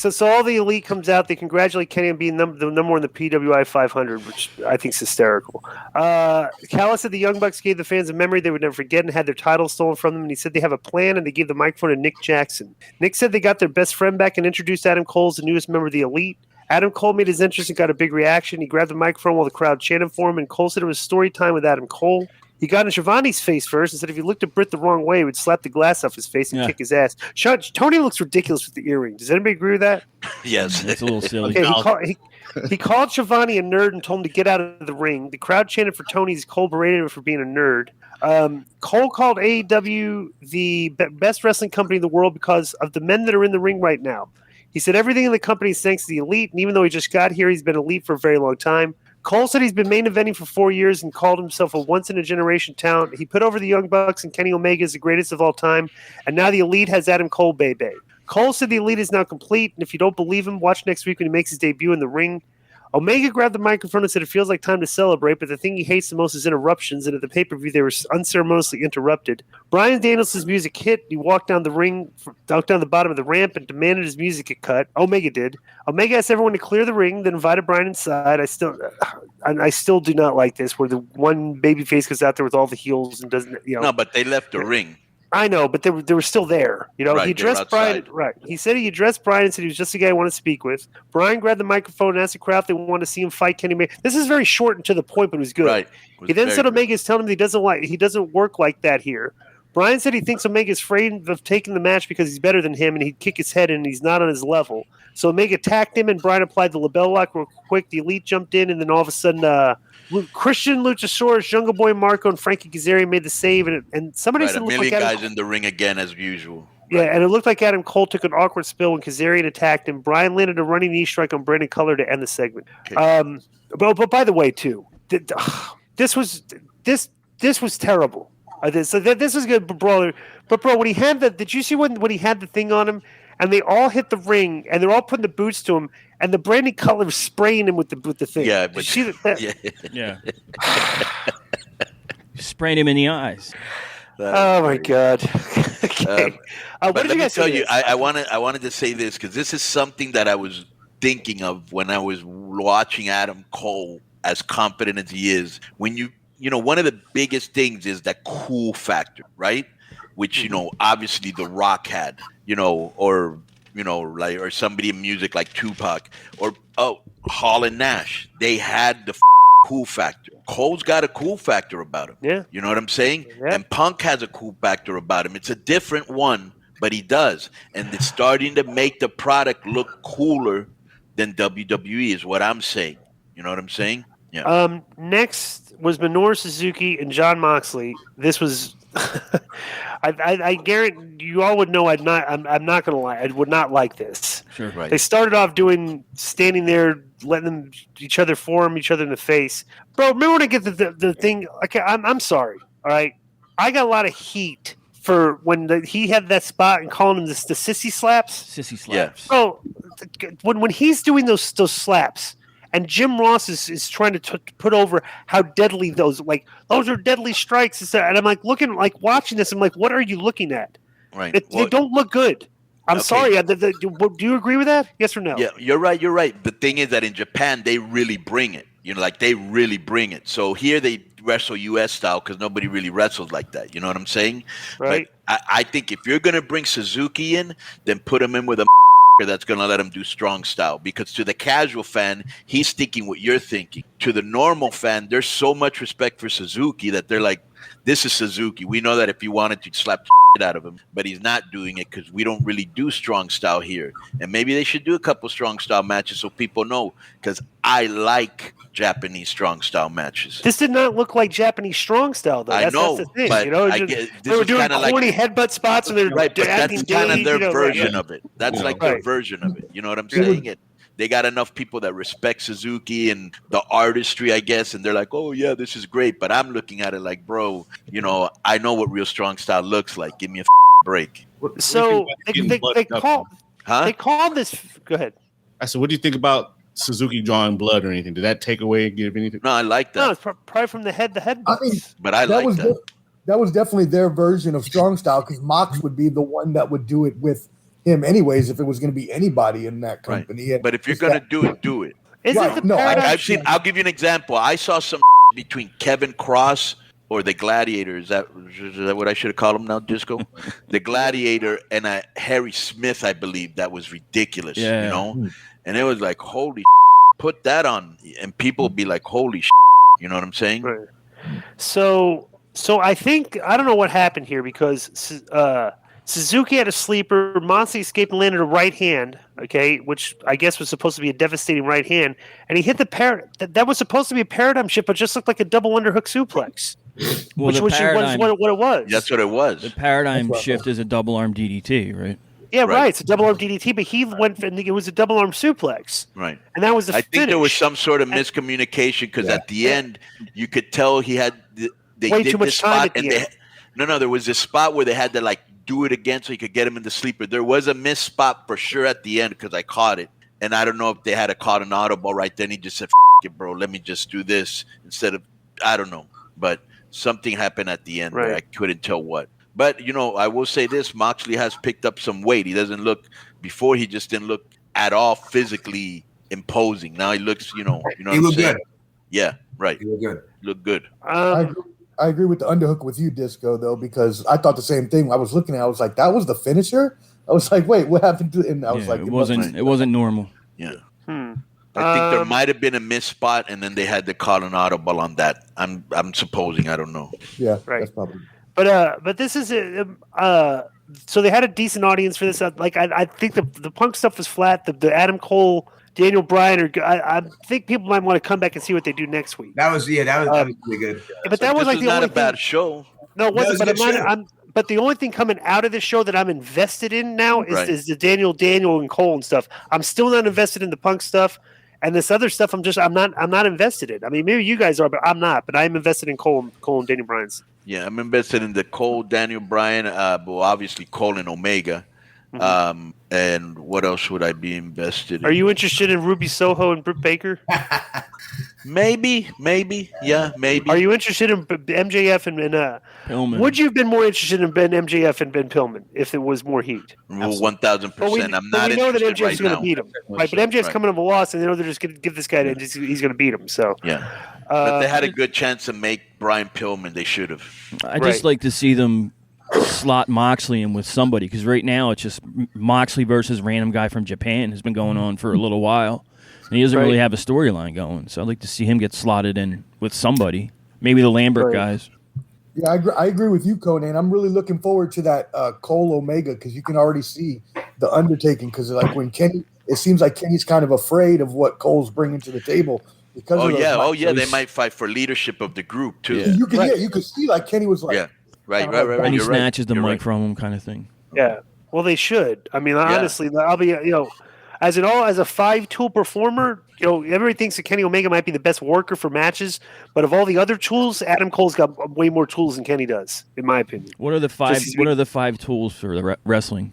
So all the elite comes out. They congratulate Kenny on being the number one in the PWI 500, which I think is hysterical. Callis said the Young Bucks gave the fans a memory they would never forget and had their titles stolen from them. And he said they have a plan and they gave the microphone to Nick Jackson. Nick said they got their best friend back and introduced Adam Cole as the newest member of the elite. Adam Cole made his entrance and got a big reaction. He grabbed the microphone while the crowd chanted for him, and Cole said it was story time with Adam Cole. He got in Shivani's face first and said if he looked at Britt the wrong way, he would slap the glass off his face and kick his ass. Tony looks ridiculous with the earring. Does anybody agree with that? Yes. It's a little silly. Okay, he called Shivani a nerd and told him to get out of the ring. The crowd chanted for Tony's Cole berated him for being a nerd. Cole called AEW the best wrestling company in the world because of the men that are in the ring right now. He said everything in the company is thanks to the elite, and even though he just got here, he's been elite for a very long time. Cole said he's been main eventing for 4 years and called himself a once-in-a-generation talent. He put over the Young Bucks and Kenny Omega as the greatest of all time, and now the elite has Adam Cole, baby. Cole said the elite is now complete, and if you don't believe him, watch next week when he makes his debut in the ring. Omega grabbed the microphone and said it feels like time to celebrate, but the thing he hates the most is interruptions, and at the pay-per-view they were unceremoniously interrupted. Bryan Danielson's music hit. He walked down the ring, down the bottom of the ramp, and demanded his music get cut. Omega did. Omega asked everyone to clear the ring, then invited Bryan inside. I still do not like this, where the one babyface goes out there with all the heels and doesn't, No, but they left the ring. I know, but they were still there. Right, he addressed Bryan. Right. He said he addressed Bryan and said he was just the guy I want to speak with. Bryan grabbed the microphone and asked the crowd if they wanted to see him fight Kenny Omega. This is very short and to the point, but it was good. Right. He then said Omega is telling him he doesn't work like that here. Bryan said he thinks Omega's afraid of taking the match because he's better than him and he'd kick his head in and he's not on his level. So Omega attacked him and Bryan applied the label lock real quick. The elite jumped in and then all of a sudden Christian Luchasaurus, Jungle Boy Marco, and Frankie Kazarian made the save, and somebody said a million guys in the ring again as usual. Yeah, and it looked like Adam Cole took an awkward spill when Kazarian attacked him. Bryan landed a running knee strike on Brandon Cutler to end the segment. Okay. But by the way, too, this was terrible. This was good, bro. But bro, when he had did you see when he had the thing on him? And they all hit the ring, and they're all putting the boots to him, and the Brandon Cutler was spraying him with the thing. Yeah, but yeah. Spraying him in the eyes. Oh my God! Okay. But let me tell you, I wanted to say this because this is something that I was thinking of when I was watching Adam Cole, as competent as he is. When one of the biggest things is that cool factor, right? Which obviously The Rock had, or somebody in music like Tupac, or Hall and Nash. They had the cool factor. Cole's got a cool factor about him. Yeah, you know what I'm saying? Yeah. And Punk has a cool factor about him. It's a different one, but he does, and it's starting to make the product look cooler than WWE. Is what I'm saying. You know what I'm saying? Yeah. Next was Minoru Suzuki and Jon Moxley. This was. I guarantee you all would know I'm not going to lie. I would not like this. Sure, right. They started off standing there, letting each other form each other in the face. Bro, remember when I get the thing? Okay, I'm sorry. All right, I got a lot of heat for when he had that spot and calling him the sissy slaps. Sissy slaps. Yeah. Bro, when he's doing those slaps. And Jim Ross is trying to put over how deadly those are deadly strikes. And I'm watching this. I'm like, what are you looking at? Right. They don't look good. I'm sorry. Do you agree with that? Yes or no? Yeah, you're right. The thing is that in Japan, they really bring it. They really bring it. So here they wrestle U.S. style because nobody really wrestles like that. You know what I'm saying? Right. But I think if you're going to bring Suzuki in, then put him in with a that's going to let him do strong style, because to the casual fan, he's thinking what you're thinking. To the normal fan, there's so much respect for Suzuki that they're like, this is Suzuki. We know that if he wanted to slap the shit out of him, but he's not doing it because we don't really do strong style here. And maybe they should do a couple strong style matches so people know, because I like Japanese strong style matches. This did not look like Japanese strong style, though. That's the thing. But they were doing corny headbutt spots, and they're right. But that's kind of their version of it. That's their version of it. You know what I'm saying? They got enough people that respect Suzuki and the artistry, I guess, and they're like, "Oh yeah, this is great." But I'm looking at it like, bro, I know what real strong style looks like. Give me a break. So they called this. Go ahead. I said, what do you think about Suzuki drawing blood or anything? Did that take away, give anything? No, I like that. No, it's probably from the head. But I like that. That was definitely their version of strong style, because Mox would be the one that would do it with him anyways if it was going to be anybody in that company. But if you're going to do it, do it. I've seen. I'll give you an example. I saw some between Kevin Cross or the Gladiator. Is that what I should have called him now, Disco? The Gladiator and Harry Smith, I believe. That was ridiculous. Yeah. You know, and it was like, holy, put that on, and people would be like, holy, you know what I'm saying? Right. So I think I don't know what happened here because Suzuki had a sleeper. Moxley escaped and landed a right hand, okay, which I guess was supposed to be a devastating right hand, and he hit the that was supposed to be a paradigm shift, but just looked like a double underhook suplex. Well, which was what it was. That's what it was. The paradigm shift is a double arm DDT, right? Yeah, right. It's a double arm DDT, but he went and it was a double arm suplex. Right. And that was the I finish. think there was some sort of miscommunication because at the end you could tell he had they way did too this much time spot at the and end. there was this spot where they had to like do it again so he could get him in the sleeper. There was a missed spot for sure at the end because I caught it. And I don't know if they had caught an audible right then. He just said, F it, bro, let me just do this instead of, I don't know. But something happened at the end where I couldn't tell what. But, you know, I will say this, Moxley has picked up some weight. He doesn't look, before he just didn't look at all physically imposing. Now he looks, you know he what I'm looked saying? good. Yeah, right. He looked good. Look good. I agree with the underhook with you, Disco, though, because I thought the same thing. I was looking at it, I was like, that was the finisher? I was like, wait, what happened to it? And I was like, it wasn't normal. Yeah. I think there might have been a missed spot, and then they had to call an audible on that. I'm supposing. I don't know. Yeah, right. That's probably. But this is so they had a decent audience for this. I think the Punk stuff was flat. The Adam Cole, Daniel Bryan, I think people might want to come back and see what they do next week. That was really good. But that was like the not only a bad show. No, it wasn't. But the only thing coming out of this show that I'm invested in now is the Daniel and Cole and stuff. I'm still not invested in the Punk stuff. And this other stuff, I'm not invested in. I mean, maybe you guys are, but I'm not. But I'm invested in Cole and Daniel Bryan's. Yeah, I'm invested in the Cole, Daniel Bryan, but obviously Cole and Omega. And what else would I be invested in? Are you interested in Ruby Soho and Britt Baker? Maybe. Yeah, maybe. Are you interested in MJF and Pillman? Would you have been more interested in MJF and Ben Pillman if it was more heat? 1,000%. I'm not we know that interested MJF's right going now. to beat him. Right, but MJF's coming up a loss, and they know they're just going to give this guy he's going to beat him. So yeah. But they had a good chance to make Brian Pillman. They should have. I just like to see them slot Moxley in with somebody because right now it's just Moxley versus random guy from Japan has been going on for a little while, and he doesn't really have a storyline going. So I'd like to see him get slotted in with somebody, maybe the Lambert guys. Yeah, I agree with you, Konnan. I'm really looking forward to that Cole Omega because you can already see the undertaking. Because like when Kenny, it seems like Kenny's kind of afraid of what Cole's bringing to the table. Because they might fight for leadership of the group too. Yeah. You could see like Kenny was like, right. And he snatches the mic from him, kind of thing. Yeah, well, they should. I mean, honestly, I'll be as a 5-tool performer, everybody thinks that Kenny Omega might be the best worker for matches, but of all the other tools, Adam Cole's got way more tools than Kenny does, in my opinion. What are the five? What are the 5 tools for the wrestling?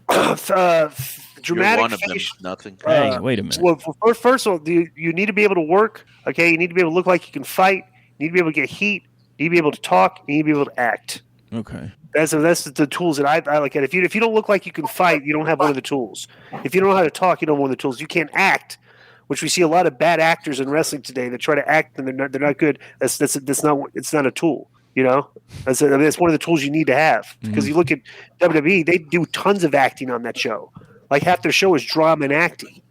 Dramatic. You're one of them. Nothing. Hey, wait a minute. Well, first of all, you need to be able to work. Okay, you need to be able to look like you can fight. You need to be able to get heat. You need to be able to talk. You need to be able to act. Okay. That's the tools that I look at. If you don't look like you can fight, you don't have one of the tools. If you don't know how to talk, you don't have one of the tools. You can't act, which we see a lot of bad actors in wrestling today that try to act and they're not good. It's not a tool. That's one of the tools you need to have because you look at WWE, they do tons of acting on that show. Like half their show is drama and acting.